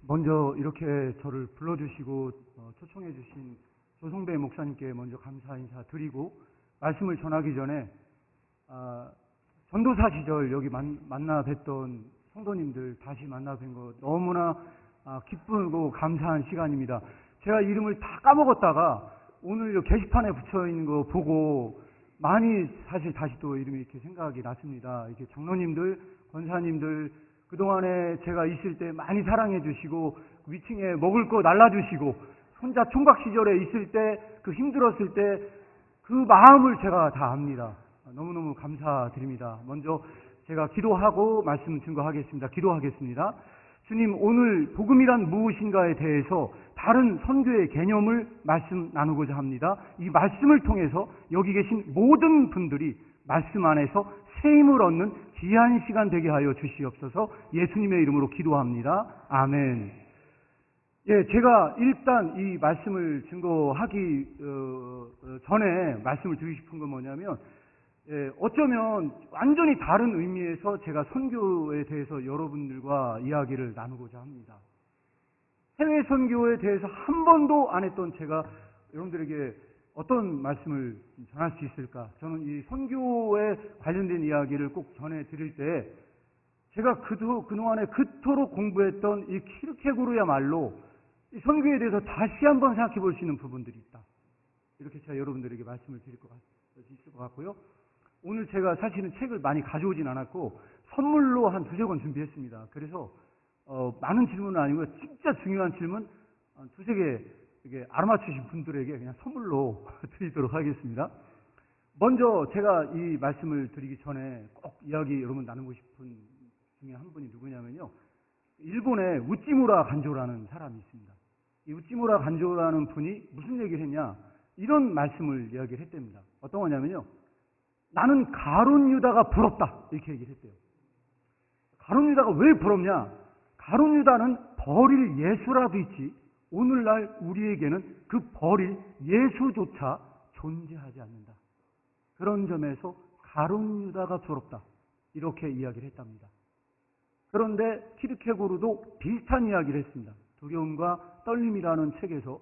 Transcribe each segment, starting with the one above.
먼저 이렇게 저를 불러주시고 초청해 주신 조성배 목사님께 먼저 감사 인사 드리고 말씀을 전하기 전에 전도사 시절 여기 만나 뵀던 성도님들 다시 만나 뵌 것 너무나 기쁘고 감사한 시간입니다. 제가 이름을 다 까먹었다가 오늘 게시판에 붙여 있는 거 보고 많이 사실 다시 또 이름이 이렇게 생각이 났습니다. 이렇게 장로님들, 권사님들 그동안에 제가 있을 때 많이 사랑해 주시고 위층에 먹을 거 날라주시고 혼자 총각 시절에 있을 때 그 힘들었을 때 그 마음을 제가 다 압니다. 너무너무 감사드립니다. 먼저 제가 기도하고 말씀 증거하겠습니다. 기도하겠습니다. 주님, 오늘 복음이란 무엇인가에 대해서 다른 선교의 개념을 말씀 나누고자 합니다. 이 말씀을 통해서 여기 계신 모든 분들이 말씀 안에서 새 힘을 얻는 귀한 시간 되게 하여 주시옵소서. 예수님의 이름으로 기도합니다. 아멘. 예, 제가 일단 이 말씀을 증거하기 전에 말씀을 드리고 싶은 건 뭐냐면, 어쩌면 완전히 다른 의미에서 제가 선교에 대해서 여러분들과 이야기를 나누고자 합니다. 해외 선교에 대해서 한 번도 안 했던 제가 여러분들에게 어떤 말씀을 전할 수 있을까? 저는 이 선교에 관련된 이야기를 꼭 전해드릴 때 제가 그동안에 그토록 공부했던 이 키르케고르야말로 이 선교에 대해서 다시 한번 생각해 볼 수 있는 부분들이 있다. 이렇게 제가 여러분들에게 말씀을 드릴 수 있을 것 같고요. 오늘 제가 사실은 책을 많이 가져오진 않았고 선물로 한 2-3권 준비했습니다. 그래서 많은 질문은 아니고요. 진짜 중요한 질문 2-3개 이게 알아맞히신 분들에게 그냥 선물로 드리도록 하겠습니다. 먼저 제가 이 말씀을 드리기 전에 꼭 이야기 여러분 나누고 싶은 중에 한 분이 누구냐면요. 일본의 우찌무라 간조라는 사람이 있습니다. 이 우찌무라 간조라는 분이 무슨 얘기를 했냐? 이런 말씀을 이야기를 했답니다. 어떤 거냐면요. 나는 가룟 유다가 부럽다. 이렇게 얘기를 했대요. 가룟 유다가 왜 부럽냐? 가룟 유다는 버릴 예수라도 있지 오늘날 우리에게는 그 버릴 예수조차 존재하지 않는다. 그런 점에서 가룟 유다가 부럽다. 이렇게 이야기를 했답니다. 그런데 키르케고르도 비슷한 이야기를 했습니다. 두려움과 떨림이라는 책에서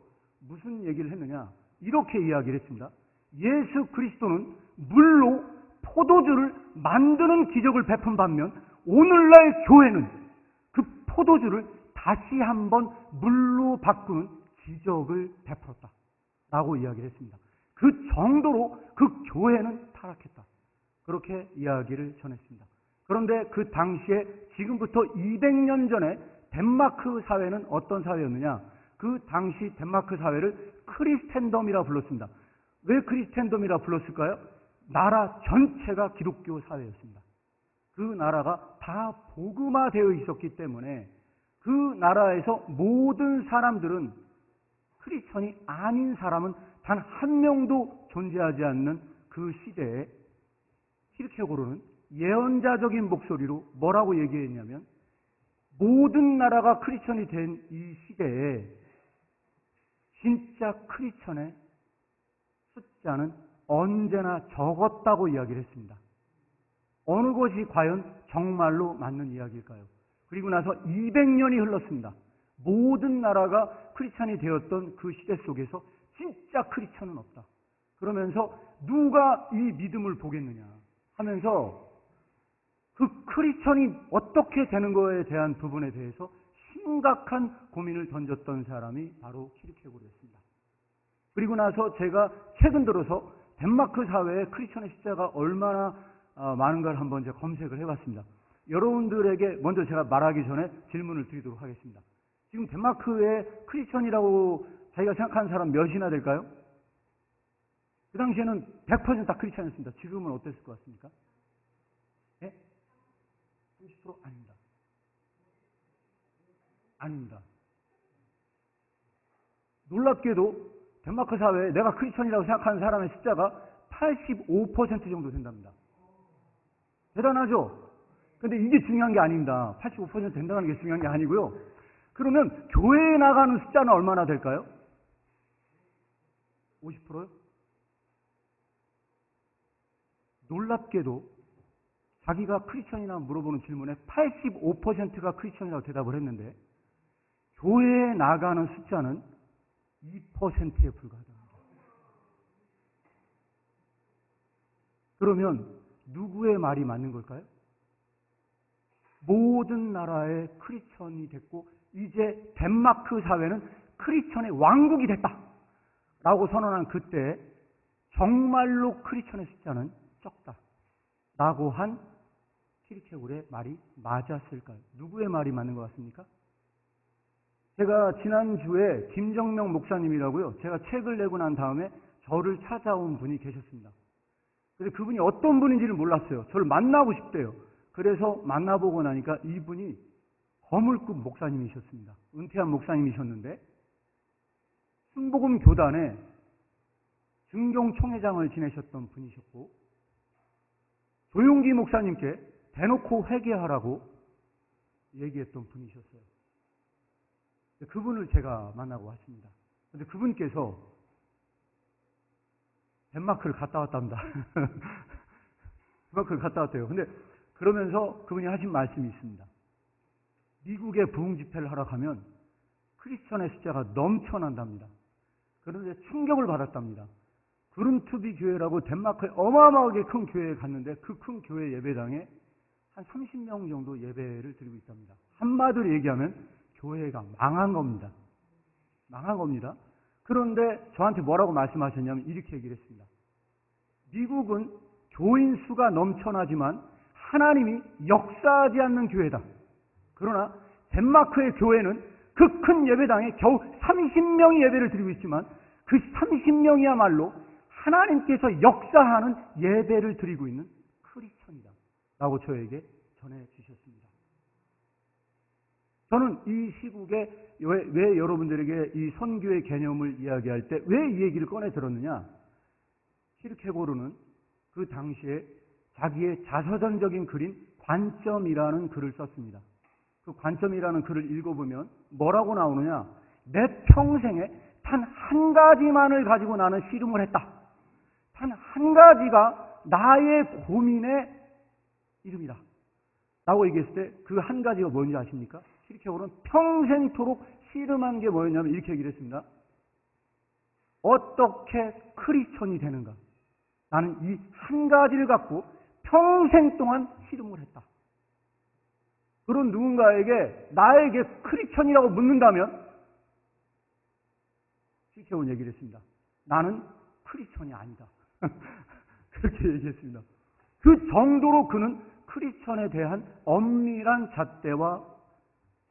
무슨 얘기를 했느냐? 이렇게 이야기를 했습니다. 예수 그리스도는 물로 포도주를 만드는 기적을 베푼 반면 오늘날 교회는 그 포도주를 다시 한번 물로 바꾸는 기적을 베풀었다. 라고 이야기를 했습니다. 그 정도로 그 교회는 타락했다. 그렇게 이야기를 전했습니다. 그런데 그 당시에 지금부터 200년 전에 덴마크 사회는 어떤 사회였느냐? 그 당시 덴마크 사회를 크리스텐덤이라 불렀습니다. 왜 크리스텐덤이라 불렀을까요? 나라 전체가 기독교 사회였습니다. 그 나라가 다 복음화되어 있었기 때문에 그 나라에서 모든 사람들은 크리스천이 아닌 사람은 단 한 명도 존재하지 않는 그 시대에 키르케고르는 예언자적인 목소리로 뭐라고 얘기했냐면 모든 나라가 크리스천이 된 이 시대에 진짜 크리스천의 숫자는 언제나 적었다고 이야기를 했습니다. 어느 것이 과연 정말로 맞는 이야기일까요? 그리고 나서 200년이 흘렀습니다. 모든 나라가 크리스천이 되었던 그 시대 속에서 진짜 크리스천은 없다. 그러면서 누가 이 믿음을 보겠느냐 하면서 그 크리스천이 어떻게 되는 거에 대한 부분에 대해서 심각한 고민을 던졌던 사람이 바로 키르케고르였습니다. 그리고 나서 제가 최근 들어서 덴마크 사회에 크리스천의 숫자가 얼마나 많은가를 한번 제가 검색을 해봤습니다. 여러분들에게 먼저 제가 말하기 전에 질문을 드리도록 하겠습니다. 지금 덴마크에 크리스천이라고 자기가 생각하는 사람 몇이나 될까요? 그 당시에는 100% 다 크리스천이었습니다. 지금은 어땠을 것 같습니까? 네? 30% 아닙니다. 아닙니다. 놀랍게도 덴마크 사회에 내가 크리스천이라고 생각하는 사람의 숫자가 85% 정도 된답니다. 대단하죠? 근데 이게 중요한 게 아닙니다. 85% 된다는 게 중요한 게 아니고요. 그러면 교회에 나가는 숫자는 얼마나 될까요? 50%요? 놀랍게도 자기가 크리스천이나 물어보는 질문에 85%가 크리스천이라고 대답을 했는데 교회에 나가는 숫자는 2%에 불과하다. 그러면 누구의 말이 맞는 걸까요? 모든 나라의 크리스천이 됐고 이제 덴마크 사회는 크리스천의 왕국이 됐다 라고 선언한 그때 정말로 크리스천의 숫자는 적다 라고 한 키르케고르의 말이 맞았을까요? 누구의 말이 맞는 것 같습니까? 제가 지난주에 김정명 목사님이라고요, 제가 책을 내고 난 다음에 저를 찾아온 분이 계셨습니다. 그래서 그분이 어떤 분인지를 몰랐어요. 저를 만나고 싶대요. 그래서 만나보고 나니까 이분이 거물급 목사님이셨습니다. 은퇴한 목사님이셨는데 순복음 교단의 증경총회장을 지내셨던 분이셨고 조용기 목사님께 대놓고 회개하라고 얘기했던 분이셨어요. 그분을 제가 만나고 왔습니다. 그런데 그분께서 덴마크를 갔다 왔답니다. 덴마크를 갔다 왔대요. 근데 그러면서 그분이 하신 말씀이 있습니다. 미국에 부흥 집회를 하러 가면 크리스천의 숫자가 넘쳐난답니다. 그런데 충격을 받았답니다. 그룬투비 교회라고 덴마크에 어마어마하게 큰 교회에 갔는데 그 큰 교회 예배당에 한 30명 정도 예배를 드리고 있답니다. 한마디로 얘기하면 교회가 망한 겁니다. 망한 겁니다. 그런데 저한테 뭐라고 말씀하셨냐면 이렇게 얘기를 했습니다. 미국은 교인 수가 넘쳐나지만 하나님이 역사하지 않는 교회다. 그러나 덴마크의 교회는 그 큰 예배당에 겨우 30명이 예배를 드리고 있지만 그 30명이야말로 하나님께서 역사하는 예배를 드리고 있는 크리스천이다 라고 저에게 전해주셨습니다. 저는 이 시국에 왜 여러분들에게 이 선교의 개념을 이야기할 때 왜 이 얘기를 꺼내 들었느냐? 키르케고르는 그 당시에 자기의 자서전적인 글인 관점이라는 글을 썼습니다. 그 관점이라는 글을 읽어보면 뭐라고 나오느냐? 내 평생에 단 한 가지만을 가지고 나는 씨름을 했다. 단 한 가지가 나의 고민의 이름이다 라고 얘기했을 때 그 한 가지가 뭔지 아십니까? 키르케고르는 평생토록 씨름한 게 뭐였냐면 이렇게 얘기를 했습니다. 어떻게 크리스천이 되는가? 나는 이 한 가지를 갖고 평생 동안 씨름을 했다. 그런 누군가에게 나에게 크리스천이라고 묻는다면 키르케고르는 얘기를 했습니다. 나는 크리스천이 아니다. 그렇게 얘기했습니다. 그 정도로 그는 크리스천에 대한 엄밀한 잣대와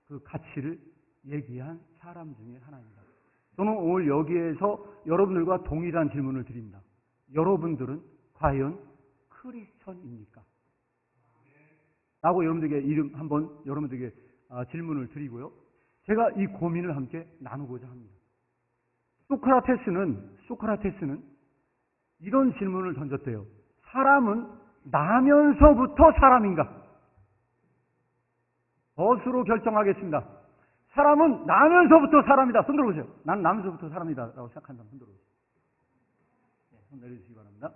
그 가치를 얘기한 사람 중에 하나입니다. 저는 오늘 여기에서 여러분들과 동일한 질문을 드립니다. 여러분들은 과연 크리스천입니까? 라고 여러분들에게 여러분들에게 질문을 드리고요. 제가 이 고민을 함께 나누고자 합니다. 소크라테스는 이런 질문을 던졌대요. 사람은 나면서부터 사람인가? 것으로 결정하겠습니다. 사람은 나면서부터 사람이다. 손 들어보세요. 나는 나면서부터 사람이다 라고 생각한다면 손 들어보세요. 네, 손 내려주시기 바랍니다.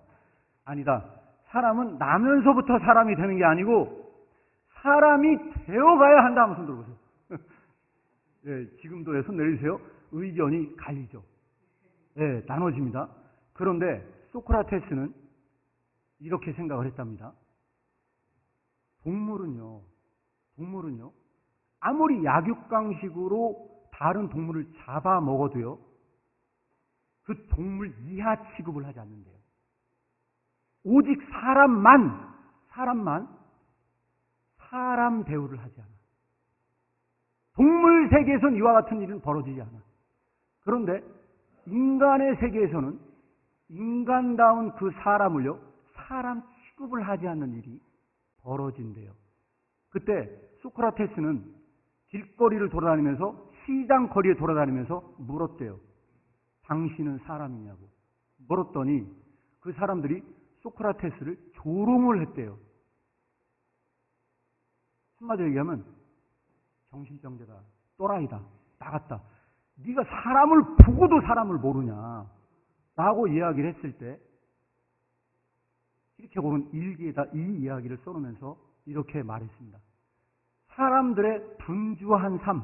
아니다. 사람은 나면서부터 사람이 되는 게 아니고 사람이 되어가야 한다 하면 손 들어보세요. 네, 지금도 손 내려주세요. 의견이 갈리죠. 네, 나눠집니다. 그런데 소크라테스는 이렇게 생각을 했답니다. 동물은요 아무리 약육강식으로 다른 동물을 잡아먹어도요 그 동물 이하 취급을 하지 않는데요. 오직 사람만 사람 대우를 하지 않아. 동물 세계에서는 이와 같은 일은 벌어지지 않아. 그런데 인간의 세계에서는 인간다운 그 사람을요 사람 취급을 하지 않는 일이 벌어진대요. 그때 소크라테스는 길거리를 돌아다니면서 시장 거리에 돌아다니면서 물었대요. 당신은 사람이냐고 물었더니 그 사람들이 소크라테스를 조롱을 했대요. 한마디로 얘기하면 정신병자다, 또라이다, 나갔다. 네가 사람을 보고도 사람을 모르냐 라고 이야기를 했을 때 키르케고르는 일기에다 이 이야기를 써놓으면서 이렇게 말했습니다. 사람들의 분주한 삶,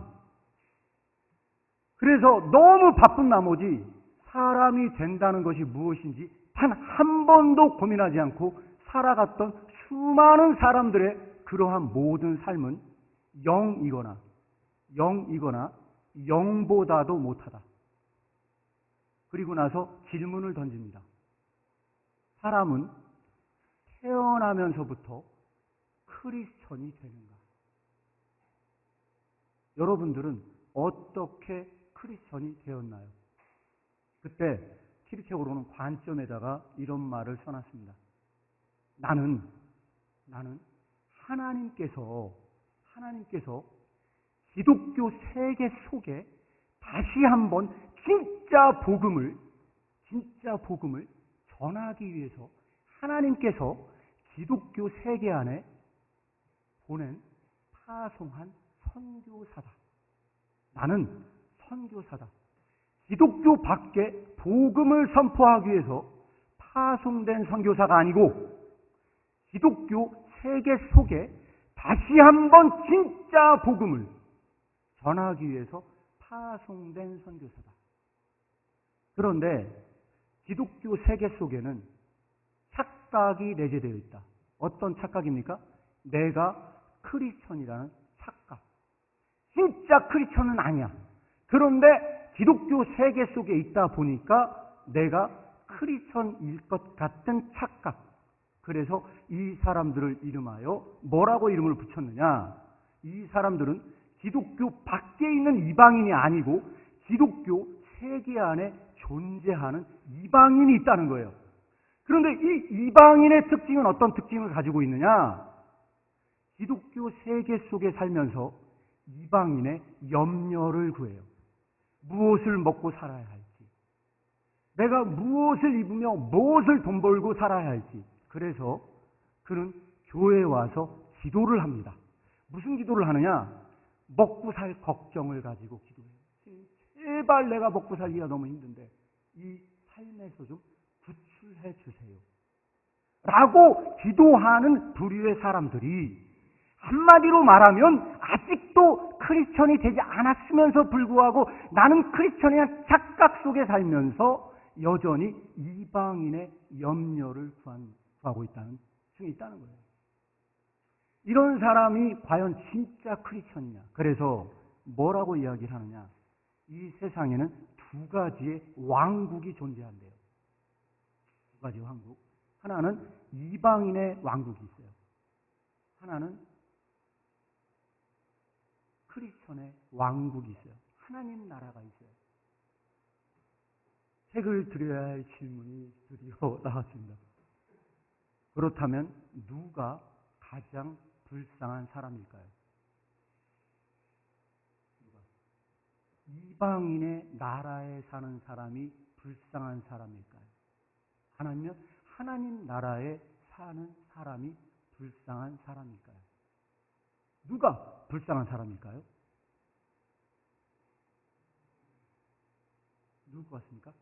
그래서 너무 바쁜 나머지 사람이 된다는 것이 무엇인지 단 한 번도 고민하지 않고 살아갔던 수많은 사람들의 그러한 모든 삶은 영이거나 영보다도 못하다. 그리고 나서 질문을 던집니다. 사람은 태어나면서부터 크리스천이 되는가? 여러분들은 어떻게 크리스천이 되었나요? 그때 키르케고르는 관점에다가 이런 말을 써놨습니다. 나는 하나님께서 기독교 세계 속에 다시 한번 진짜 복음을 전하기 위해서 하나님께서 기독교 세계 안에 보낸 파송한 선교사다. 나는 선교사다. 기독교 밖에 복음을 선포하기 위해서 파송된 선교사가 아니고 기독교 세계 속에 다시 한번 진짜 복음을 전하기 위해서 파송된 선교사다. 그런데 기독교 세계 속에는 착각이 내재되어 있다. 어떤 착각입니까? 내가 크리스천이라는 착각. 진짜 크리스천은 아니야. 그런데 기독교 세계 속에 있다 보니까 내가 크리스천일 것 같은 착각. 그래서 이 사람들을 이름하여 뭐라고 이름을 붙였느냐? 이 사람들은 기독교 밖에 있는 이방인이 아니고 기독교 세계 안에 존재하는 이방인이 있다는 거예요. 그런데 이 이방인의 특징은 어떤 특징을 가지고 있느냐? 기독교 세계 속에 살면서 이방인의 염려를 구해요. 무엇을 먹고 살아야 할지, 내가 무엇을 입으며 무엇을 돈 벌고 살아야 할지. 그래서 그는 교회에 와서 기도를 합니다. 무슨 기도를 하느냐? 먹고 살 걱정을 가지고 기도해요. 제발 내가 먹고 살기가 너무 힘든데 이 삶에서 좀 구출해 주세요. 라고 기도하는 부류의 사람들이 한마디로 말하면 아직도 크리스천이 되지 않았으면서 불구하고 나는 크리스천이란 착각 속에 살면서 여전히 이방인의 염려를 구하고 있다는 중에 있다는 거예요. 이런 사람이 과연 진짜 크리스천이냐? 그래서 뭐라고 이야기를 하느냐? 이 세상에는 두 가지의 왕국이 존재한대요. 두 가지 왕국. 하나는 이방인의 왕국이 있어요. 하나는 크리스천의 왕국이 있어요. 하나님 나라가 있어요. 책을 드려야 할 질문이 드디어 나왔습니다. 그렇다면 누가 가장 불쌍한 사람일까요? 이방인의 나라에 사는 사람이 불쌍한 사람일까요? 아니면 하나님 나라에 사는 사람이 불쌍한 사람일까요? 누가 불쌍한 사람일까요? 누구 같습니까?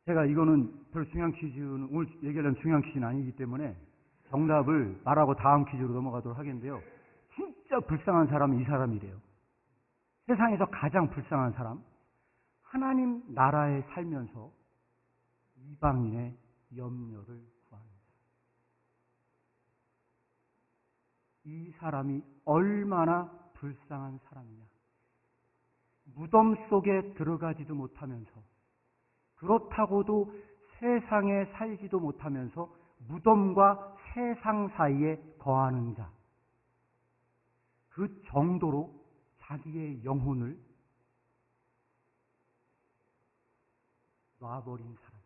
제가 이거는 별로 중요한 퀴즈는, 오늘 얘기하려는 중요한 퀴즈는 아니기 때문에 정답을 말하고 다음 퀴즈로 넘어가도록 하겠는데요. 진짜 불쌍한 사람은 이 사람이래요. 세상에서 가장 불쌍한 사람, 하나님 나라에 살면서 이방인의 염려를 구합니다. 이 사람이 얼마나 불쌍한 사람이냐. 무덤 속에 들어가지도 못하면서, 그렇다고도 세상에 살지도 못하면서 무덤과 세상 사이에 거하는 자. 그 정도로 자기의 영혼을 놔버린 사람.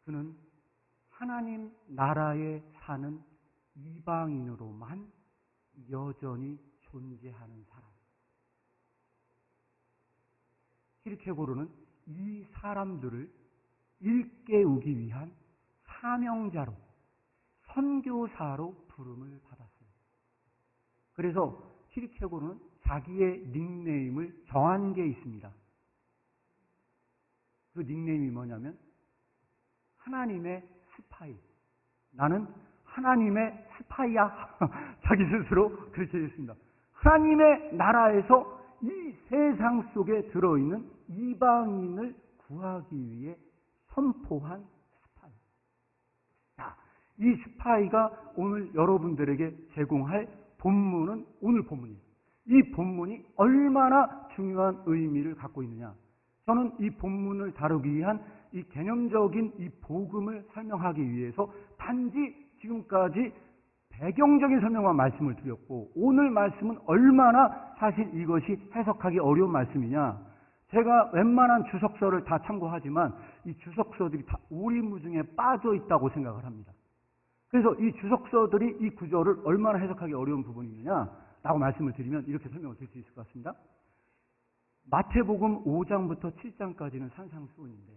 그는 하나님 나라에 사는 이방인으로만 여전히 존재하는 사람. 키르케고르는 이 사람들을 일깨우기 위한 사명자로, 선교사로 부름을 받았어요. 그래서 키르케고르는 자기의 닉네임을 정한 게 있습니다. 그 닉네임이 뭐냐면 하나님의 스파이. 나는 하나님의 스파이야. 자기 스스로 그렇게 했습니다. 하나님의 나라에서 이 세상 속에 들어있는 이방인을 구하기 위해 선포한 스파이. 자, 이 스파이가 오늘 여러분들에게 제공할 본문은 오늘 본문이에요. 이 본문이 얼마나 중요한 의미를 갖고 있느냐. 저는 이 본문을 다루기 위한 이 개념적인 이 복음을 설명하기 위해서 단지 지금까지 배경적인 설명만 말씀을 드렸고, 오늘 말씀은 얼마나 사실 이것이 해석하기 어려운 말씀이냐. 제가 웬만한 주석서를 다 참고하지만 이 주석서들이 다 오리무중에 빠져 있다고 생각을 합니다. 그래서 이 주석서들이 이 구절을 얼마나 해석하기 어려운 부분이 있느냐라고 말씀을 드리면 이렇게 설명을 드릴 수 있을 것 같습니다. 마태복음 5장부터 7장까지는 산상수훈인데,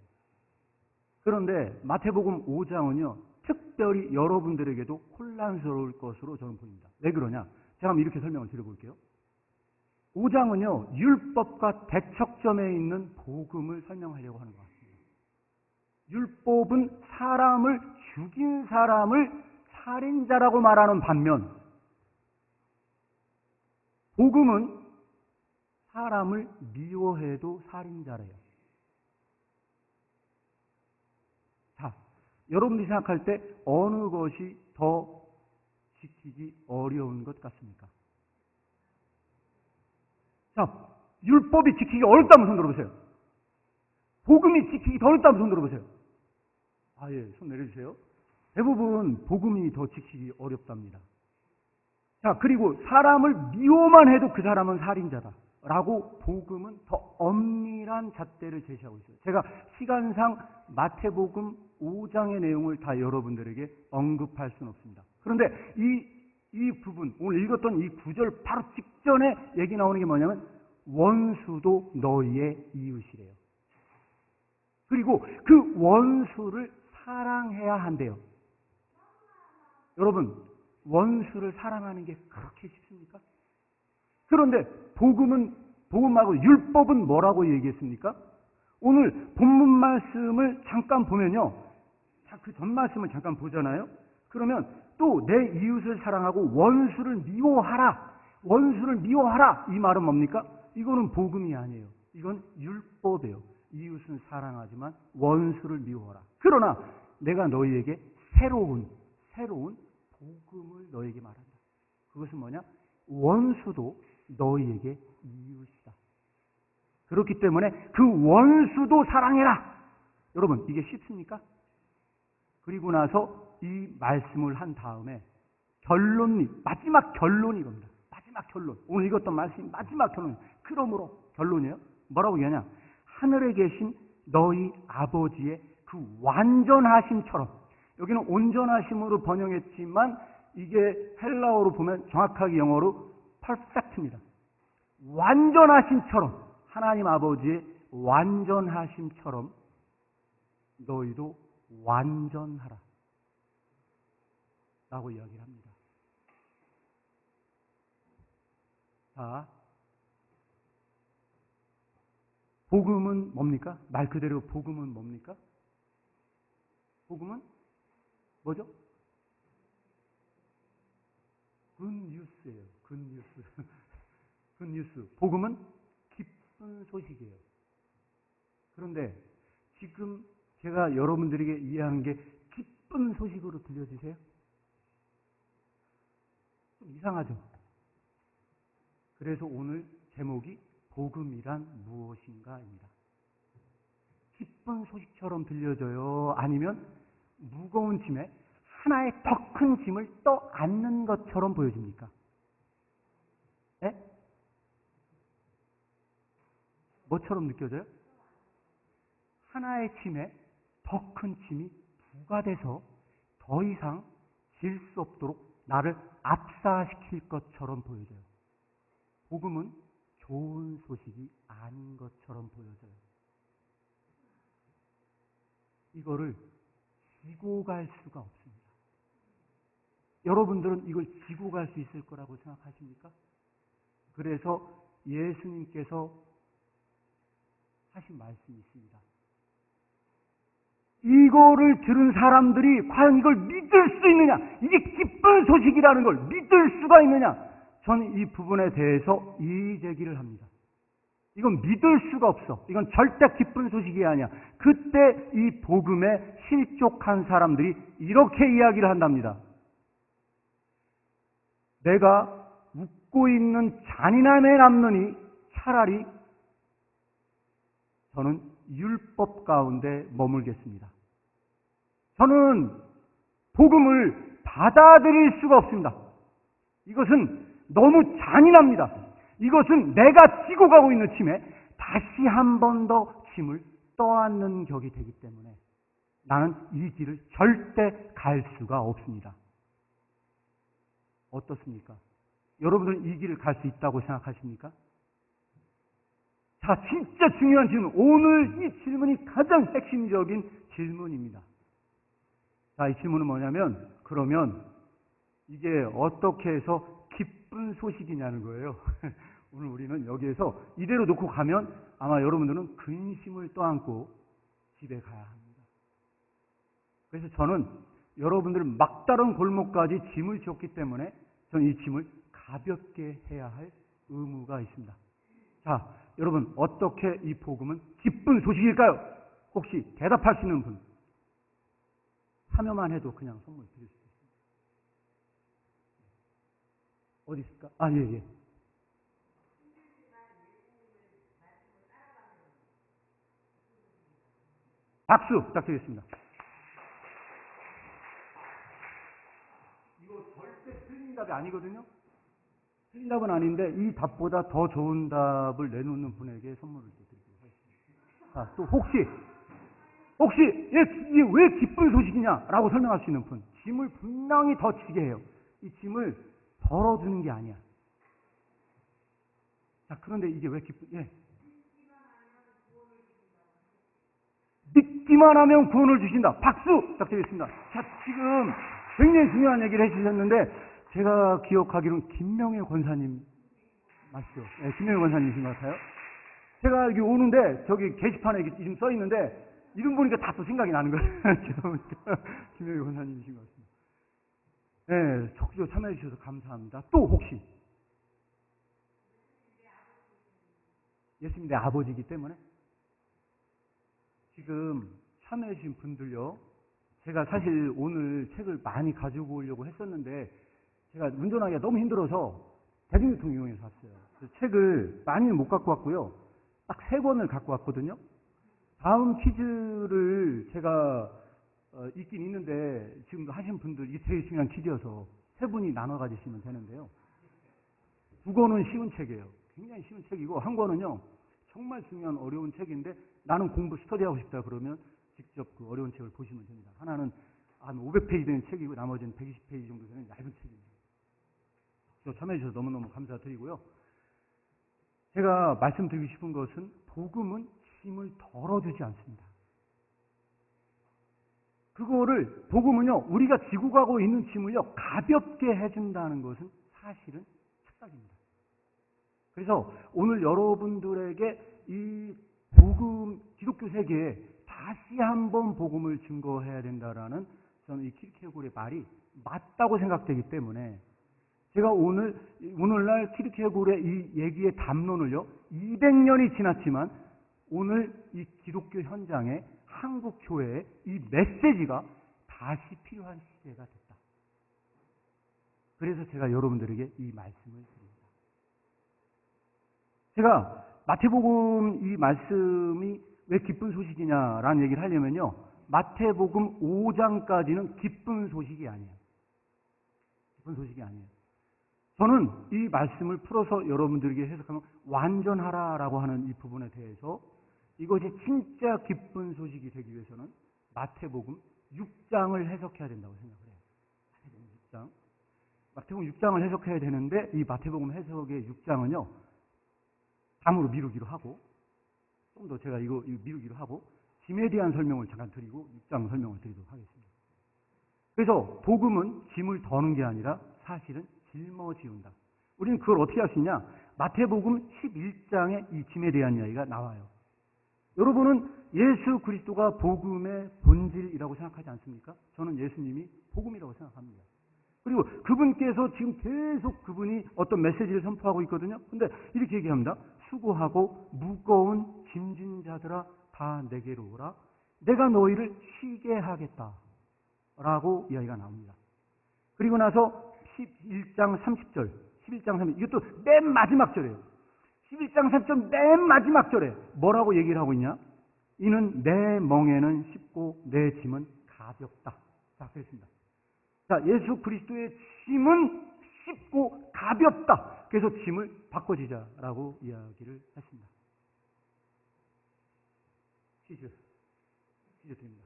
그런데 마태복음 5장은요 특별히 여러분들에게도 혼란스러울 것으로 저는 보입니다. 왜 그러냐? 제가 한번 이렇게 설명을 드려볼게요. 5장은요 율법과 대척점에 있는 복음을 설명하려고 하는 것 같습니다. 율법은 사람을 죽인 사람을 살인자라고 말하는 반면, 복음은 사람을 미워해도 살인자래요. 자, 여러분들이 생각할 때 어느 것이 더 지키기 어려운 것 같습니까? 자, 율법이 지키기 어렵다면 손 들어보세요. 복음이 지키기 더 어렵다면 손 들어보세요. 아, 예, 손 내려주세요. 대부분 복음이 더 지키기 어렵답니다. 자, 그리고 사람을 미워만 해도 그 사람은 살인자다 라고 복음은 더 엄밀한 잣대를 제시하고 있어요. 제가 시간상 마태복음 5장의 내용을 다 여러분들에게 언급할 수는 없습니다. 그런데 이 부분, 오늘 읽었던 이 구절 바로 직전에 얘기 나오는 게 뭐냐면 원수도 너희의 이웃이래요. 그리고 그 원수를 사랑해야 한대요. 여러분, 원수를 사랑하는 게 그렇게 쉽습니까? 그런데 복음 말고 율법은 뭐라고 얘기했습니까? 오늘 본문 말씀을 잠깐 보면요. 자, 그 전 말씀을 잠깐 보잖아요. 그러면 또 내 이웃을 사랑하고 원수를 미워하라. 원수를 미워하라. 이 말은 뭡니까? 이거는 복음이 아니에요. 이건 율법이에요. 이웃은 사랑하지만 원수를 미워하라. 그러나 내가 너희에게 새로운 복음을 너희에게 말한다. 그것은 뭐냐? 원수도 너희에게 이웃이다. 그렇기 때문에 그 원수도 사랑해라. 여러분, 이게 쉽습니까? 그리고 나서 이 말씀을 한 다음에 마지막 결론이 이겁니다. 마지막 결론. 오늘 읽었던 말씀이 마지막 결론. 그러므로 결론이에요. 뭐라고 얘기하냐? 하늘에 계신 너희 아버지의 그 완전하심처럼, 여기는 온전하심으로 번역했지만 이게 헬라어로 보면 정확하게 영어로 perfect입니다. 완전하심처럼, 하나님 아버지의 완전하심처럼 너희도 완전하라 라고 이야기를 합니다. 자, 복음은 뭡니까? 말 그대로 복음은 뭡니까? 복음은 뭐죠? 굿뉴스예요. 굿뉴스. 굿뉴스. 복음은 기쁜 소식이에요. 그런데 지금 제가 여러분들에게 이해한 게 기쁜 소식으로 들려주세요? 좀 이상하죠? 그래서 오늘 제목이 복음이란 무엇인가입니다. 기쁜 소식처럼 들려져요? 아니면 무거운 짐에 하나의 더 큰 짐을 떠안는 것처럼 보여집니까? 네? 뭐처럼 느껴져요? 하나의 짐에 더 큰 짐이 부과돼서 더 이상 질 수 없도록 나를 압사시킬 것처럼 보여져요. 복음은 좋은 소식이 아닌 것처럼 보여져요. 이거를 지고 갈 수가 없습니다. 여러분들은 이걸 지고 갈 수 있을 거라고 생각하십니까? 그래서 예수님께서 하신 말씀이 있습니다. 이거를 들은 사람들이 과연 이걸 믿을 수 있느냐? 이게 기쁜 소식이라는 걸 믿을 수가 있느냐? 저는 이 부분에 대해서 이의 제기를 합니다. 이건 믿을 수가 없어. 이건 절대 기쁜 소식이 아니야. 그때 이 복음에 실족한 사람들이 이렇게 이야기를 한답니다. 내가 웃고 있는 잔인함에 남느니 차라리 저는 율법 가운데 머물겠습니다. 저는 복음을 받아들일 수가 없습니다. 이것은 너무 잔인합니다. 이것은 내가 지고 가고 있는 짐에 다시 한 번 더 짐을 떠안는 격이 되기 때문에 나는 이 길을 절대 갈 수가 없습니다. 어떻습니까? 여러분들은 이 길을 갈 수 있다고 생각하십니까? 자, 진짜 중요한 질문. 오늘 이 질문이 가장 핵심적인 질문입니다. 자, 이 질문은 뭐냐면, 그러면 이게 어떻게 해서 기쁜 소식이냐는 거예요. 오늘 우리는 여기에서 이대로 놓고 가면 아마 여러분들은 근심을 떠안고 집에 가야 합니다. 그래서 저는 여러분들 막다른 골목까지 짐을 줬기 때문에 저는 이 짐을 가볍게 해야 할 의무가 있습니다. 자, 여러분 어떻게 이 복음은 기쁜 소식일까요? 혹시 대답할 수 있는 분? 참여만 해도 그냥 선물 드릴 수 있습니다. 어디 있을까? 아, 예. 박수 부탁드리겠습니다. 이거 절대 틀린 답이 아니거든요. 틀린 답은 아닌데 이 답보다 더 좋은 답을 내놓는 분에게 선물을 드리도록 하겠습니다. 자, 또 혹시 이게 왜 기쁜 소식이냐라고 설명할 수 있는 분. 짐을 분명히 더 지게 해요. 이 짐을 덜어주는 게 아니야. 자, 그런데 이게 왜 기쁜? 예. 믿기만 하면 구원을 주신다. 박수 부탁드리겠습니다. 자, 지금 굉장히 중요한 얘기를 해주셨는데 제가 기억하기로는 김명애 권사님 맞죠? 네, 김명애 권사님이신 것 같아요. 제가 여기 오는데 저기 게시판에 이름 써 있는데 이름 보니까 다 또 생각이 나는 거예요. 죄송합니다. 김명애 권사님이신 것 같습니다. 네, 적극적으로 참여해 주셔서 감사합니다. 또 혹시 예수님 내 아버지이기 때문에 지금 참여해 주신 분들요. 제가 사실 오늘 책을 많이 가지고 오려고 했었는데 제가 운전하기가 너무 힘들어서 대중교통 이용해서 왔어요. 책을 많이는 못 갖고 왔고요. 딱 3권을 갖고 왔거든요. 다음 퀴즈를 제가 있긴 있는데 지금 하신 분들 이게 되게 중요한 퀴즈여서 3분이 나눠 가지시면 되는데요. 2권은 쉬운 책이에요. 굉장히 쉬운 책이고 한 권은요. 정말 중요한 어려운 책인데 나는 공부 스터디하고 싶다 그러면 직접 그 어려운 책을 보시면 됩니다. 하나는 한 500페이지 되는 책이고 나머지는 120페이지 정도 되는 얇은 책입니다. 참여해 주셔서 너무너무 감사드리고요. 제가 말씀드리고 싶은 것은 복음은 짐을 덜어주지 않습니다. 그거를 복음은요. 우리가 지고 가고 있는 짐을요. 가볍게 해준다는 것은 사실은 착각입니다. 그래서 오늘 여러분들에게 이 복음, 기독교 세계에 다시 한번 복음을 증거해야 된다라는 저는 이 키르케고르의 말이 맞다고 생각되기 때문에 제가 오늘날 키르케고르의 이 얘기의 담론을요, 200년이 지났지만 오늘 이 기독교 현장에 한국 교회의 이 메시지가 다시 필요한 시대가 됐다. 그래서 제가 여러분들에게 이 말씀을 드립니다. 제가 마태복음 이 말씀이 왜 기쁜 소식이냐라는 얘기를 하려면요. 마태복음 5장까지는 기쁜 소식이 아니에요. 기쁜 소식이 아니에요. 저는 이 말씀을 풀어서 여러분들에게 해석하면 완전하라라고 하는 이 부분에 대해서 이것이 진짜 기쁜 소식이 되기 위해서는 마태복음 6장을 해석해야 된다고 생각을 해요. 마태복음 6장을 해석해야 되는데 이 마태복음 해석의 6장은요. 다음으로 미루기로 하고 좀 더 제가 이거 미루기로 하고 짐에 대한 설명을 잠깐 드리고 6장 설명을 드리도록 하겠습니다. 그래서 복음은 짐을 더는 게 아니라 사실은 짊어지운다. 우리는 그걸 어떻게 할 수 있냐? 마태복음 11장에 이 짐에 대한 이야기가 나와요. 여러분은 예수 그리스도가 복음의 본질이라고 생각하지 않습니까? 저는 예수님이 복음이라고 생각합니다. 그리고 그분께서 지금 계속 그분이 어떤 메시지를 선포하고 있거든요. 근데 이렇게 얘기합니다. 수고하고 무거운 짐진 자들아 다 내게로 오라. 내가 너희를 쉬게 하겠다. 라고 이야기가 나옵니다. 그리고 나서 11장 30절, 11장 30절, 이것도 맨 마지막 절이에요. 11장 30절 맨 마지막 절에 뭐라고 얘기를 하고 있냐? 이는 내 멍에는 쉽고 내 짐은 가볍다. 자, 그랬습니다. 자, 예수 그리스도의 짐은 쉽고 가볍다. 그래서 짐을 바꿔지자라고 이야기를 했습니다. 퀴즈 드립니다.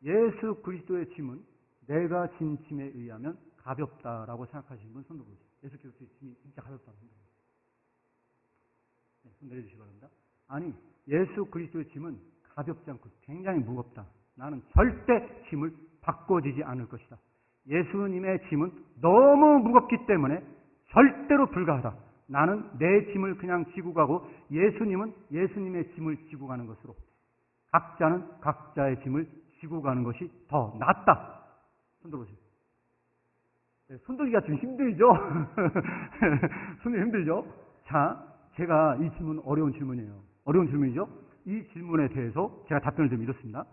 예수 그리스도의 짐은 내가 진 짐에 의하면 가볍다라고 생각하시는 분 손 들어보세요. 예수 그리스도의 짐이 진짜 가볍다고 생각합니다. 네, 손 내려주시기 바랍니다. 아니, 예수 그리스도의 짐은 가볍지 않고 굉장히 무겁다. 나는 절대 짐을 바꿔지지 않을 것이다. 예수님의 짐은 너무 무겁기 때문에 절대로 불가하다. 나는 내 짐을 그냥 지고 가고 예수님은 예수님의 짐을 지고 가는 것으로 각자는 각자의 짐을 지고 가는 것이 더 낫다. 손 들어보세요. 네, 손들기가 좀 힘들죠? 손들기 힘들죠? 자, 제가 이 질문 어려운 질문이에요. 어려운 질문이죠? 이 질문에 대해서 제가 답변을 좀 이렇습니다.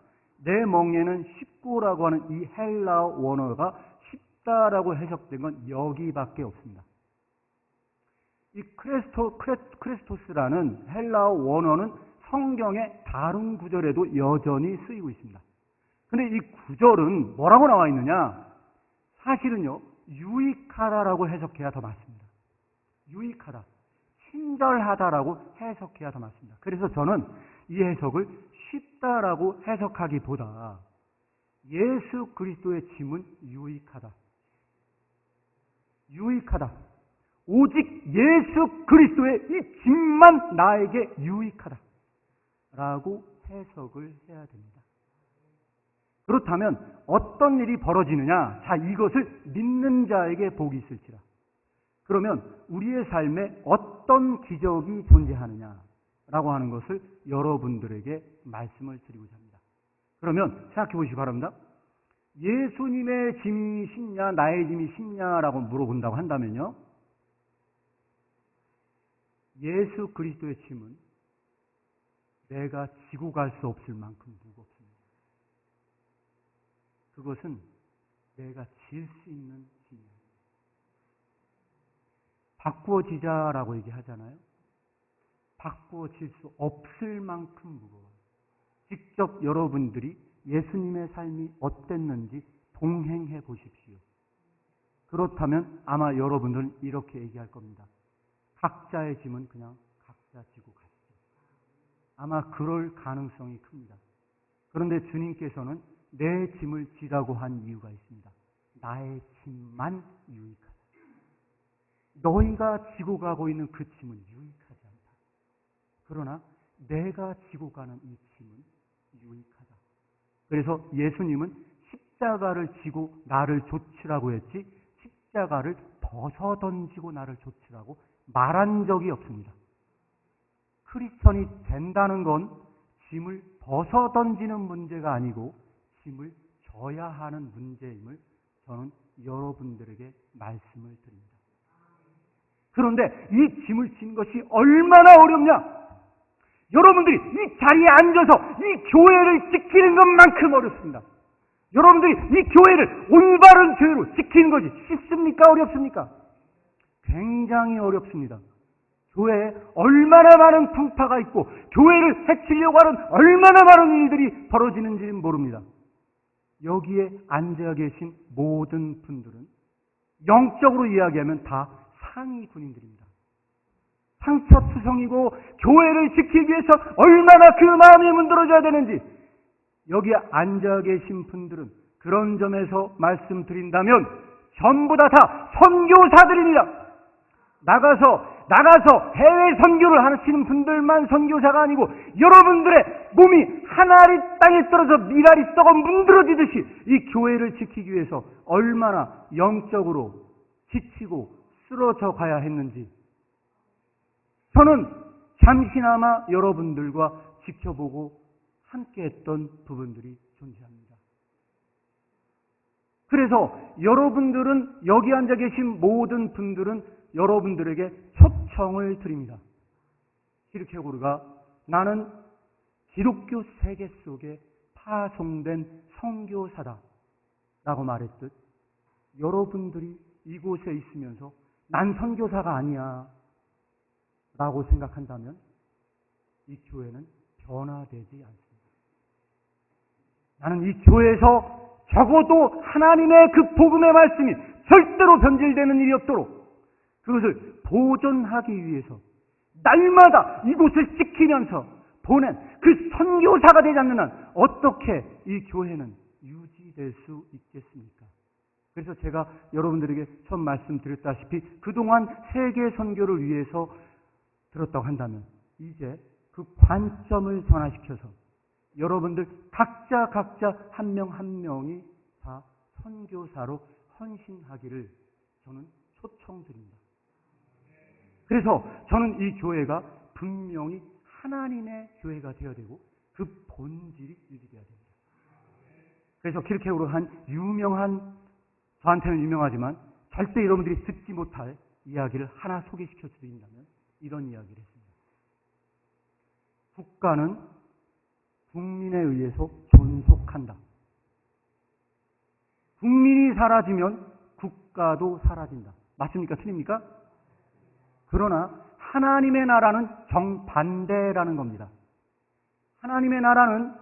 내 멍에는 쉽고라고 하는 이 헬라어 원어가 쉽다라고 해석된 건 여기밖에 없습니다. 이 크레스토스라는 헬라어 원어는 성경의 다른 구절에도 여전히 쓰이고 있습니다. 근데 이 구절은 뭐라고 나와 있느냐? 사실은요, 유익하다라고 해석해야 더 맞습니다. 유익하다, 친절하다라고 해석해야 더 맞습니다. 그래서 저는 이 해석을 쉽다라고 해석하기보다 예수 그리스도의 짐은 유익하다. 유익하다. 오직 예수 그리스도의 이 짐만 나에게 유익하다. 라고 해석을 해야 됩니다. 그렇다면 어떤 일이 벌어지느냐? 자, 이것을 믿는 자에게 복이 있을지라. 그러면 우리의 삶에 어떤 기적이 존재하느냐라고 하는 것을 여러분들에게 말씀을 드리고자 합니다. 그러면 생각해 보시기 바랍니다. 예수님의 짐이 쉽냐, 나의 짐이 쉽냐라고 물어본다고 한다면요, 예수 그리스도의 짐은 내가 지고 갈 수 없을 만큼 무겁습니다. 그것은 내가 질 수 있는 짐이에요. 바꾸어지자라고 얘기하잖아요. 바꾸어질 수 없을 만큼 무거워요. 직접 여러분들이 예수님의 삶이 어땠는지 동행해 보십시오. 그렇다면 아마 여러분들은 이렇게 얘기할 겁니다. 각자의 짐은 그냥 각자 지고 가시죠. 아마 그럴 가능성이 큽니다. 그런데 주님께서는 내 짐을 지라고 한 이유가 있습니다. 나의 짐만 유익하다. 너희가 지고 가고 있는 그 짐은 유익하지 않다. 그러나 내가 지고 가는 이 짐은 유익하다. 그래서 예수님은 십자가를 지고 나를 좇으라고 했지 십자가를 벗어 던지고 나를 좇으라고 말한 적이 없습니다. 크리스천이 된다는 건 짐을 벗어 던지는 문제가 아니고 짐을 져야 하는 문제임을 저는 여러분들에게 말씀을 드립니다. 그런데 이 짐을 지는 것이 얼마나 어렵냐? 여러분들이 이 자리에 앉아서 이 교회를 지키는 것만큼 어렵습니다. 여러분들이 이 교회를 올바른 교회로 지키는 것이 쉽습니까? 어렵습니까? 굉장히 어렵습니다. 교회에 얼마나 많은 풍파가 있고 교회를 해치려고 하는 얼마나 많은 일들이 벌어지는지는 모릅니다. 여기에 앉아 계신 모든 분들은 영적으로 이야기하면 다 상위 군인들입니다. 상처투성이고 교회를 지키기 위해서 얼마나 그 마음이 문드러져야 되는지 여기에 앉아 계신 분들은 그런 점에서 말씀드린다면 전부 다 선교사들입니다. 나가서 해외 선교를 하시는 분들만 선교사가 아니고 여러분들의 몸이 하나리 땅에 떨어져 미랄이 썩어 문드러지듯이 이 교회를 지키기 위해서 얼마나 영적으로 지치고 쓰러져 가야 했는지 저는 잠시나마 여러분들과 지켜보고 함께했던 부분들이 존재합니다. 그래서 여러분들은, 여기 앉아 계신 모든 분들은 여러분들에게 초청을 드립니다. 키르케고르가 나는 기독교 세계 속에 파송된 선교사다 라고 말했듯, 여러분들이 이곳에 있으면서 난 선교사가 아니야 라고 생각한다면 이 교회는 변화되지 않습니다. 나는 이 교회에서 적어도 하나님의 그 복음의 말씀이 절대로 변질되는 일이 없도록 그것을 보존하기 위해서 날마다 이곳을 지키면서 보낸 그 선교사가 되지 않는 한 어떻게 이 교회는 유지될 수 있겠습니까? 그래서 제가 여러분들에게 처음 말씀드렸다시피 그동안 세계 선교를 위해서 들었다고 한다면 이제 그 관점을 전환시켜서 여러분들 각자 한 명 한 명이 다 선교사로 헌신하기를 저는 초청드립니다. 그래서 저는 이 교회가 분명히 하나님의 교회가 되어야 되고 그 본질이 유지되어야 됩니다. 그래서 키르케고르 한 유명한, 저한테는 유명하지만 절대 여러분들이 듣지 못할 이야기를 하나 소개시켜 드린다면 이런 이야기를 했습니다. 국가는 국민에 의해서 존속한다. 국민이 사라지면 국가도 사라진다. 맞습니까? 틀립니까? 그러나 하나님의 나라는 정반대라는 겁니다. 하나님의 나라는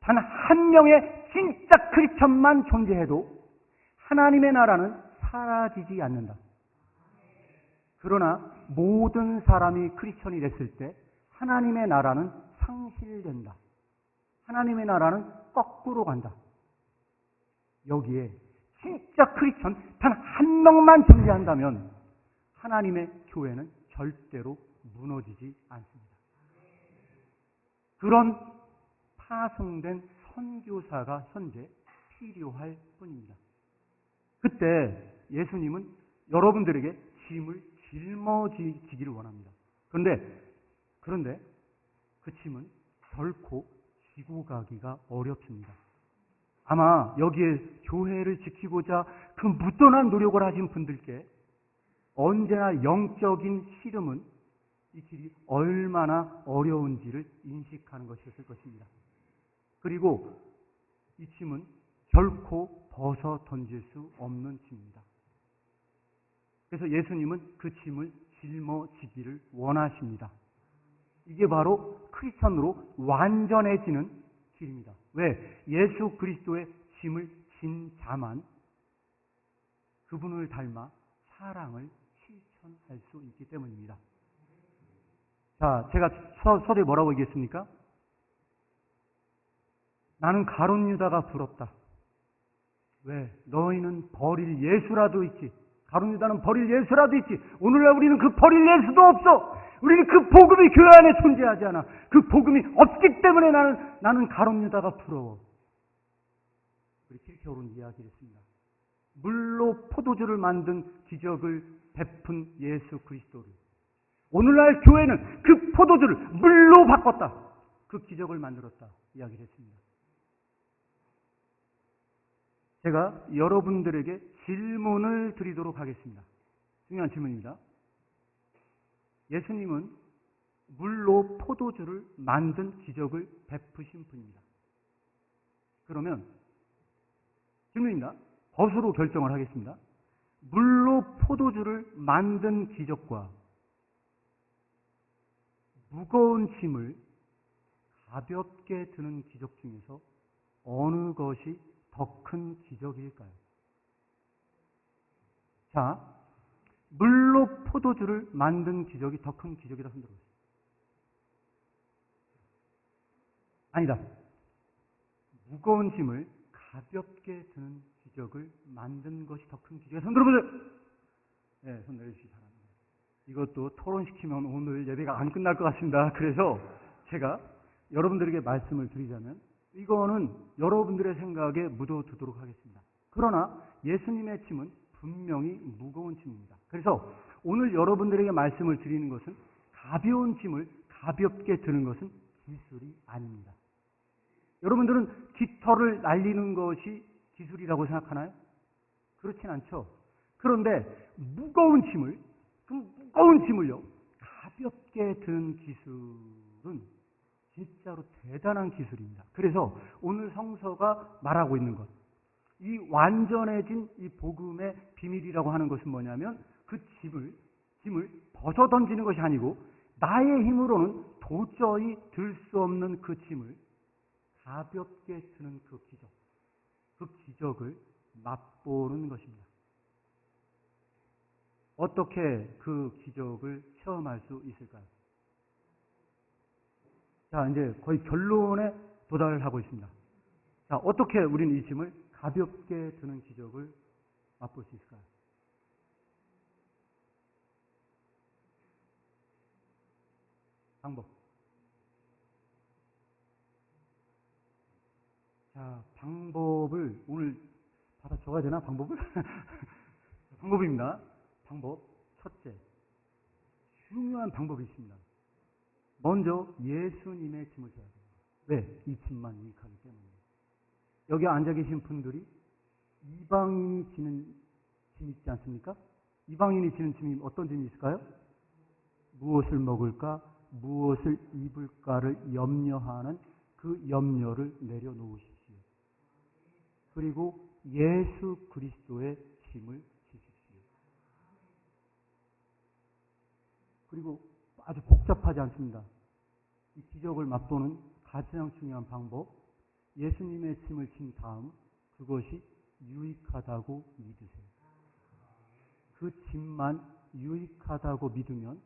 단 한 명의 진짜 크리스천만 존재해도 하나님의 나라는 사라지지 않는다. 그러나 모든 사람이 크리스천이 됐을 때 하나님의 나라는 상실된다. 하나님의 나라는 거꾸로 간다. 여기에 진짜 크리스천 단 한 명만 존재한다면 하나님의 교회는 절대로 무너지지 않습니다. 그런 파송된 선교사가 현재 필요할 뿐입니다. 그때 예수님은 여러분들에게 짐을 짊어지기를 원합니다. 그런데 그 짐은 결코 지고 가기가 어렵습니다. 아마 여기에 교회를 지키고자 그 무던한 노력을 하신 분들께 언제나 영적인 씨름은 이 길이 얼마나 어려운지를 인식하는 것이었을 것입니다. 그리고 이 짐은 결코 벗어 던질 수 없는 짐입니다. 그래서 예수님은 그 짐을 짊어지기를 원하십니다. 이게 바로 크리스천으로 완전해지는 길입니다. 왜? 예수 그리스도의 짐을 진 자만 그분을 닮아 사랑을 실천할 수 있기 때문입니다. 자, 제가 서두에 뭐라고 얘기했습니까? 나는 가룟 유다가 부럽다. 왜? 너희는 버릴 예수라도 있지. 가룟 유다는 버릴 예수라도 있지. 오늘날 우리는 그 버릴 예수도 없어. 우리는 그 복음이 교회 안에 존재하지 않아. 그 복음이 없기 때문에 나는 가룟 유다가 부러워. 우리 키르케고르는 이야기를 했습니다. 물로 포도주를 만든 기적을 베푼 예수 그리스도를, 오늘날 교회는 그 포도주를 물로 바꿨다. 그 기적을 만들었다. 이야기를 했습니다. 제가 여러분들에게 질문을 드리도록 하겠습니다. 중요한 질문입니다. 예수님은 물로 포도주를 만든 기적을 베푸신 분입니다. 그러면 질문입니다. 것으로 결정을 하겠습니다. 물로 포도주를 만든 기적과 무거운 짐을 가볍게 드는 기적 중에서 어느 것이 더 큰 기적일까요? 자, 물로 포도주를 만든 기적이 더 큰 기적이다 손들어보세요. 아니다. 무거운 짐을 가볍게 드는 기적을 만든 것이 더 큰 기적이다. 손들어보세요. 네, 손 내려주시기 바랍니다. 이것도 토론시키면 오늘 예배가 안 끝날 것 같습니다. 그래서 제가 여러분들에게 말씀을 드리자면 이거는 여러분들의 생각에 묻어두도록 하겠습니다. 그러나 예수님의 짐은 분명히 무거운 짐입니다. 그래서 오늘 여러분들에게 말씀을 드리는 것은 가벼운 짐을 가볍게 드는 것은 기술이 아닙니다. 여러분들은 깃털을 날리는 것이 기술이라고 생각하나요? 그렇진 않죠. 그런데 무거운 짐을, 그 무거운 짐을요, 가볍게 든 기술은 진짜로 대단한 기술입니다. 그래서 오늘 성서가 말하고 있는 것, 이 완전해진 이 복음의 비밀이라고 하는 것은 뭐냐면 그 짐을 벗어 던지는 것이 아니고 나의 힘으로는 도저히 들 수 없는 그 짐을 가볍게 드는 그 기적을 맛보는 것입니다. 어떻게 그 기적을 체험할 수 있을까요? 자, 이제 거의 결론에 도달을 하고 있습니다. 자, 어떻게 우리는 이 짐을 가볍게 드는 기적을 맛볼 수 있을까요? 방법. 자, 방법을 오늘 받아 적어야 되나? 방법을? 방법입니다. 방법. 첫째. 중요한 방법이 있습니다. 먼저 예수님의 짐을 져야 됩니다. 왜? 이 짐만 유익하기 때문에. 여기 앉아 계신 분들이 이방인이 지는 짐이 있지 않습니까? 이방인이 지는 짐이 어떤 짐이 있을까요? 무엇을 먹을까, 무엇을 입을까를 염려하는 그 염려를 내려놓으십시오. 그리고 예수 그리스도의 짐을 지십시오. 그리고 아주 복잡하지 않습니다. 이 기적을 맛보는 가장 중요한 방법, 예수님의 짐을 진 다음 그것이 유익하다고 믿으세요. 그 짐만 유익하다고 믿으면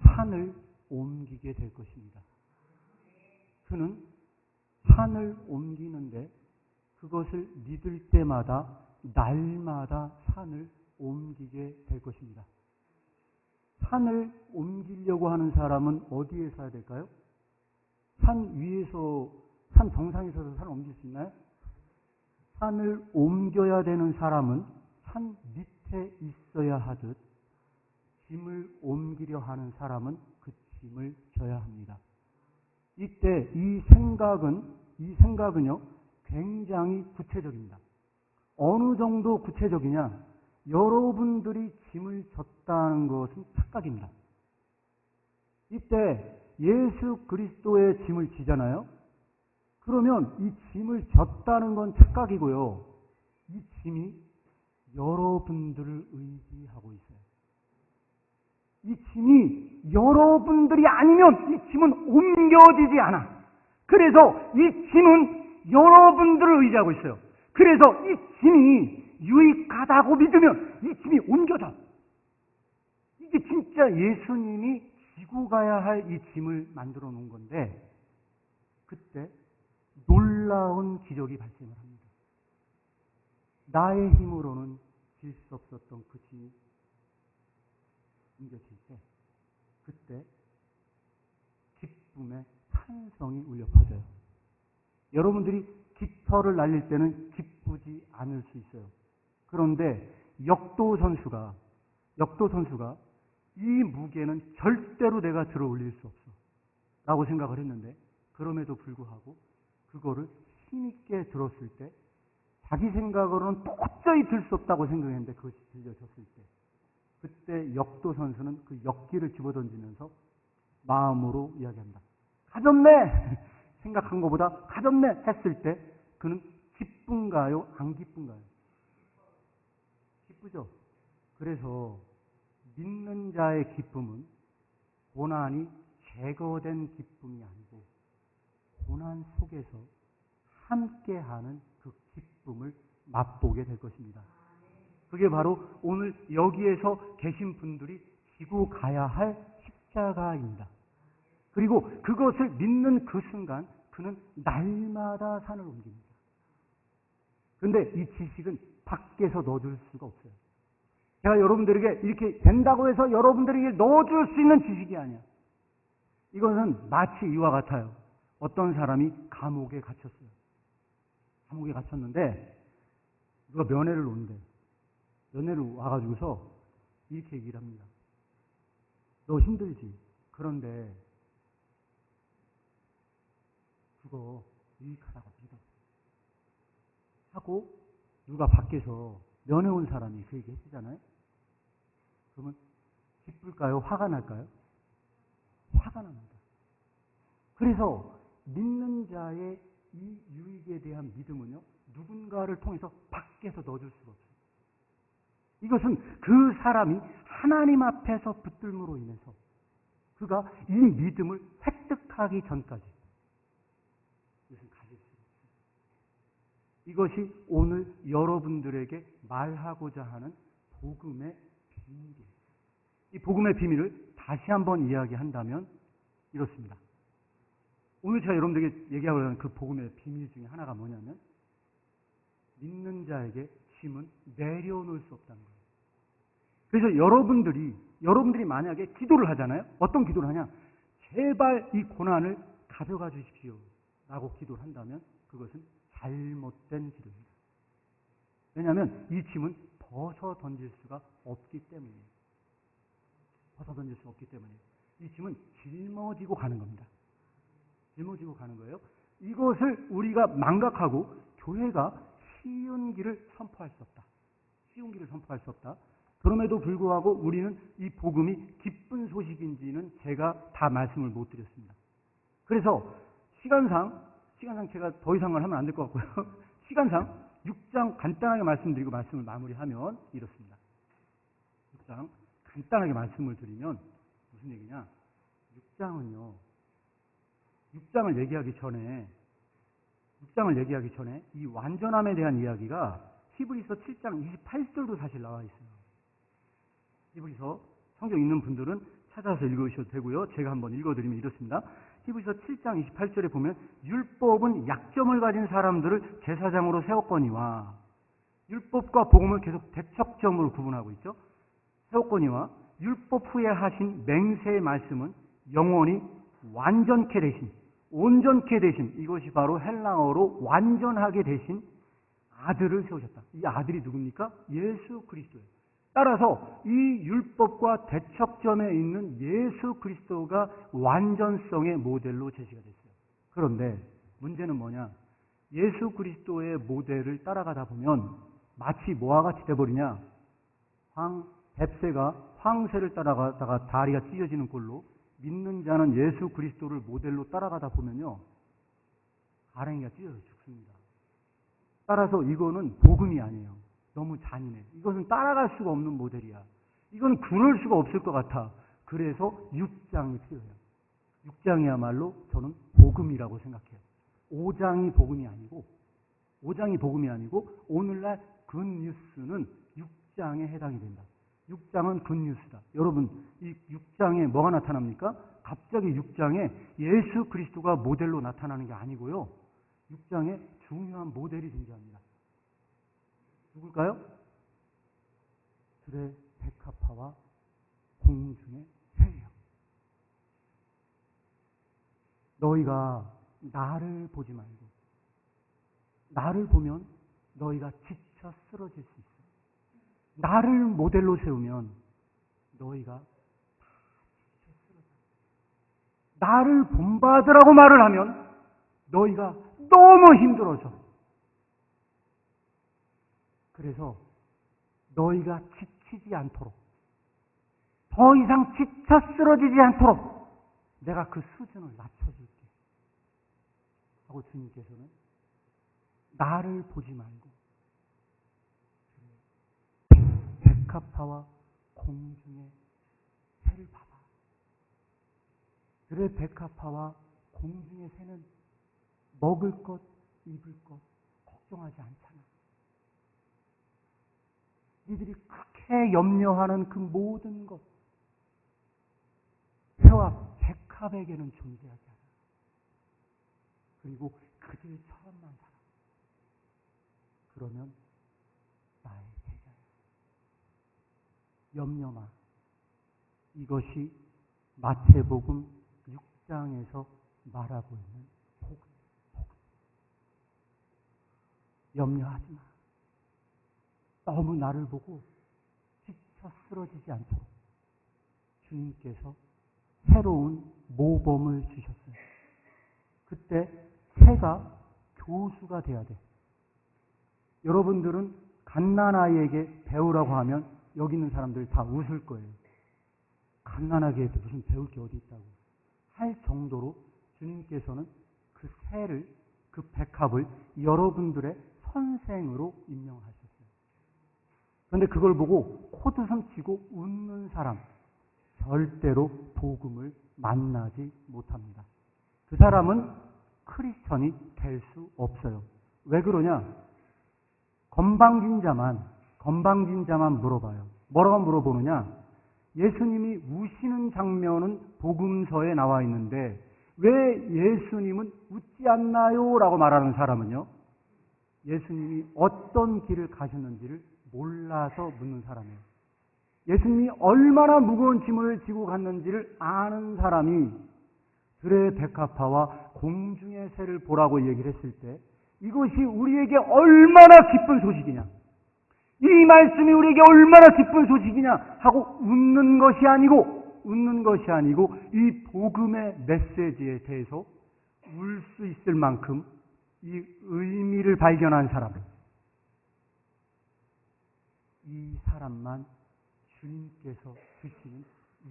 산을 옮기게 될 것입니다. 그는 산을 옮기는데 그것을 믿을 때마다 날마다 산을 옮기게 될 것입니다. 산을 옮기려고 하는 사람은 어디에 서야 될까요? 산 위에서, 산 정상에 서서 산을 옮길 수 있나요? 산을 옮겨야 되는 사람은 산 밑에 있어야 하듯 짐을 옮기려 하는 사람은 그 짐을 져야 합니다. 이때 이 생각은요, 굉장히 구체적입니다. 어느 정도 구체적이냐? 여러분들이 짐을 졌다는 것은 착각입니다. 이때 예수 그리스도의 짐을 지잖아요? 그러면 이 짐을 졌다는 건 착각이고요. 이 짐이 여러분들을 의지하고 있어요. 이 짐이 여러분들이 아니면 이 짐은 옮겨지지 않아. 그래서 이 짐은 여러분들을 의지하고 있어요. 그래서 이 짐이 유익하다고 믿으면 이 짐이 옮겨져. 이게 진짜 예수님이 지고 가야 할 이 짐을 만들어 놓은 건데, 그때 놀라운 기적이 발생을 합니다. 나의 힘으로는 질 수 없었던 그 짐이 옮겨질 때, 그때 기쁨의 찬성이 울려 퍼져요. 여러분들이 깃털을 날릴 때는 기쁘지 않을 수 있어요. 그런데 역도 선수가 이 무게는 절대로 내가 들어 올릴 수 없어 라고 생각을 했는데, 그럼에도 불구하고 그거를 힘있게 들었을 때 자기 생각으로는 도저히 들 수 없다고 생각했는데 그것이 들려졌을 때, 그때 역도 선수는 그 역기를 집어던지면서 마음으로 이야기합니다. 가졌네! 생각한 것보다 가졌네! 했을 때 그는 기쁜가요? 안 기쁜가요? 기쁘죠? 그래서 믿는 자의 기쁨은 고난이 제거된 기쁨이 아니고 고난 속에서 함께하는 그 기쁨을 맛보게 될 것입니다. 그게 바로 오늘 여기에서 계신 분들이 지고 가야 할 십자가입니다. 그리고 그것을 믿는 그 순간 그는 날마다 산을 옮깁니다. 그런데 이 지식은 밖에서 넣어줄 수가 없어요. 제가 여러분들에게 이렇게 된다고 해서 여러분들에게 넣어줄 수 있는 지식이 아니야. 이것은 마치 이와 같아요. 어떤 사람이 감옥에 갇혔어요. 감옥에 갇혔는데 누가 면회를 오는데, 면회를 와가지고서 이렇게 얘기를 합니다. 너 힘들지? 그런데 그거 유익하다고 믿어. 하고 누가 밖에서 면회온 사람이 그 얘기 해주잖아요. 그러면 기쁠까요? 화가 날까요? 화가 납니다. 그래서 믿는 자의 이 유익에 대한 믿음은요, 누군가를 통해서 밖에서 넣어줄 수가 없어요. 이것은 그 사람이 하나님 앞에서 붙들므로 인해서 그가 이 믿음을 획득하기 전까지 이것은 가질 수가 없어요. 이것이 오늘 여러분들에게 말하고자 하는 복음의 비밀이에요. 이 복음의 비밀을 다시 한번 이야기한다면 이렇습니다. 오늘 제가 여러분들에게 얘기하고자 하는 그 복음의 비밀 중에 하나가 뭐냐면 믿는 자에게 짐은 내려놓을 수 없다는 거예요. 그래서 여러분들이 만약에 기도를 하잖아요. 어떤 기도를 하냐? 제발 이 고난을 가져가 주십시오 라고 기도를 한다면 그것은 잘못된 기도입니다. 왜냐하면 이 짐은 벗어 던질 수가 없기 때문이에요. 벗어 던질 수 없기 때문이에요. 이 짐은 짊어지고 가는 겁니다. 짊어지고 가는 거예요. 이것을 우리가 망각하고 교회가 쉬운 길을 선포할 수 없다. 쉬운 길을 선포할 수 없다. 그럼에도 불구하고 우리는 이 복음이 기쁜 소식인지는 제가 다 말씀을 못 드렸습니다. 그래서 시간상 제가 더 이상을 하면 안 될 것 같고요. 시간상 6장 간단하게 말씀드리고 말씀을 마무리하면 이렇습니다. 6장 간단하게 말씀을 드리면 무슨 얘기냐? 6장을 얘기하기 전에 이 완전함에 대한 이야기가 히브리서 7장 28절도 사실 나와 있어요. 히브리서 성경 있는 분들은 찾아서 읽으셔도 되고요. 제가 한번 읽어드리면 이렇습니다. 히브리서 7장 28절에 보면 율법은 약점을 가진 사람들을 제사장으로 세웠거니와 율법과 복음을 계속 대척점으로 구분하고 있죠. 세웠거니와 율법 후에 하신 맹세의 말씀은 영원히 완전케 되신, 온전케 되신, 이것이 바로 헬라어로 완전하게 되신 아들을 세우셨다. 이 아들이 누굽니까? 예수 그리스도예요. 따라서 이 율법과 대척점에 있는 예수 그리스도가 완전성의 모델로 제시가 됐어요. 그런데 문제는 뭐냐? 예수 그리스도의 모델을 따라가다 보면 마치 뭐와 같이 돼버리냐? 뱁새가 황새를 따라가다가 다리가 찢어지는 꼴로 믿는 자는 예수 그리스도를 모델로 따라가다 보면요, 가랭이가 찢어져 죽습니다. 따라서 이거는 복음이 아니에요. 너무 잔인해. 이것은 따라갈 수가 없는 모델이야. 이건 그럴 수가 없을 것 같아. 그래서 6장이 필요해요. 6장이야말로 저는 복음이라고 생각해요. 5장이 복음이 아니고 오늘날 굿뉴스는 6장에 해당이 된다. 6장은 굿뉴스다. 여러분, 이 6장에 뭐가 나타납니까? 갑자기 6장에 예수 그리스도가 모델로 나타나는 게 아니고요. 6장에 중요한 모델이 등장합니다. 누굴까요? 들의 백합화와 공중의 새예요. 너희가 나를 보지 말고 나를 보면 너희가 지쳐 쓰러질 수 있어. 나를 모델로 세우면 너희가 다 지쳐 쓰러져. 나를 본받으라고 말을 하면 너희가 너무 힘들어져. 그래서 너희가 지치지 않도록, 더 이상 지쳐 쓰러지지 않도록 내가 그 수준을 낮춰줄게 하고 주님께서는 나를 보지 말고 백합화와 공중의 새를 봐봐. 들의 백합화와 공중의 새는 먹을 것, 입을 것 걱정하지 않잖아. 니들이 그렇게 염려하는 그 모든 것, 새와 백합에게는 존재하지 않아. 그리고 그들처럼만 살아. 그러면 나의 제자야. 염려 마. 이것이 마태복음 6장에서 말하고 있는 복음. 염려하지 마. 너무 나를 보고 지쳐 쓰러지지 않도록 주님께서 새로운 모범을 주셨어요. 그때 새가 교수가 돼야 돼. 여러분들은 갓난아이에게 배우라고 하면 여기 있는 사람들 다 웃을 거예요. 갓난아기에 무슨 배울 게 어디 있다고 할 정도로 주님께서는 그 새를, 그 백합을 여러분들의 선생으로 임명하셨어요. 그런데 그걸 보고 코드섬 치고 웃는 사람, 절대로 복음을 만나지 못합니다. 그 사람은 크리스천이 될 수 없어요. 왜 그러냐? 건방진 자만 물어봐요. 뭐라고 물어보느냐? 예수님이 우시는 장면은 복음서에 나와 있는데 왜 예수님은 웃지 않나요? 라고 말하는 사람은요, 예수님이 어떤 길을 가셨는지를 몰라서 묻는 사람이에요. 예수님이 얼마나 무거운 짐을 지고 갔는지를 아는 사람이 들의 백합화와 공중의 새를 보라고 얘기를 했을 때 이것이 우리에게 얼마나 기쁜 소식이냐, 이 말씀이 우리에게 얼마나 기쁜 소식이냐 하고 웃는 것이 아니고 이 복음의 메시지에 대해서 울 수 있을 만큼 이 의미를 발견한 사람, 이 사람만 주님께서 주시는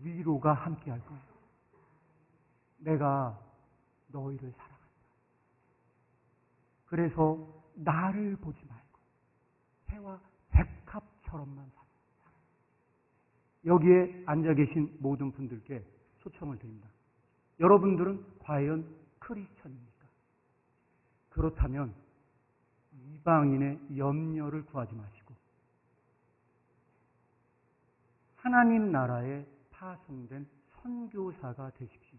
위로가 함께할 거예요. 내가 너희를 사랑한다. 그래서 나를 보지 말고 새와 백합처럼만 살아. 여기에 앉아 계신 모든 분들께 초청을 드립니다. 여러분들은 과연 크리스천입니까? 그렇다면 이방인의 염려를 구하지 마시고 하나님 나라에 파송된 선교사가 되십시오.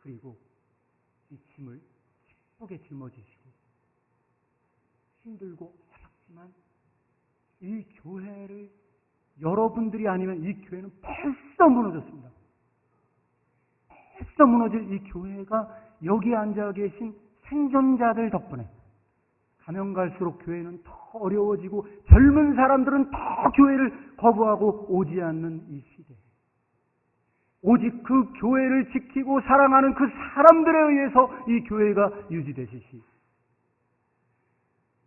그리고 이 짐을 기쁘게 짊어지시고 힘들고 어렵지만 이 교회를 여러분들이 아니면 이 교회는 벌써 무너졌습니다. 벌써 무너질 이 교회가 여기 앉아 계신 생존자들 덕분에 가면 갈수록 교회는 더 어려워지고 젊은 사람들은 더 교회를 거부하고 오지 않는 이 시대, 오직 그 교회를 지키고 사랑하는 그 사람들에 의해서 이 교회가 유지되시시,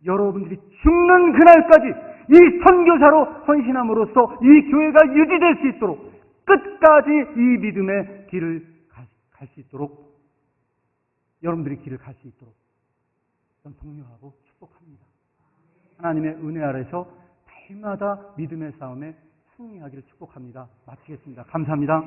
여러분들이 죽는 그날까지 이 선교사로 헌신함으로써 이 교회가 유지될 수 있도록 끝까지 이 믿음의 길을 갈 수 있도록, 여러분들이 길을 갈 수 있도록 전 독려하고 축복합니다. 하나님의 은혜 아래서 날마다 믿음의 싸움에 승리하기를 축복합니다. 마치겠습니다. 감사합니다.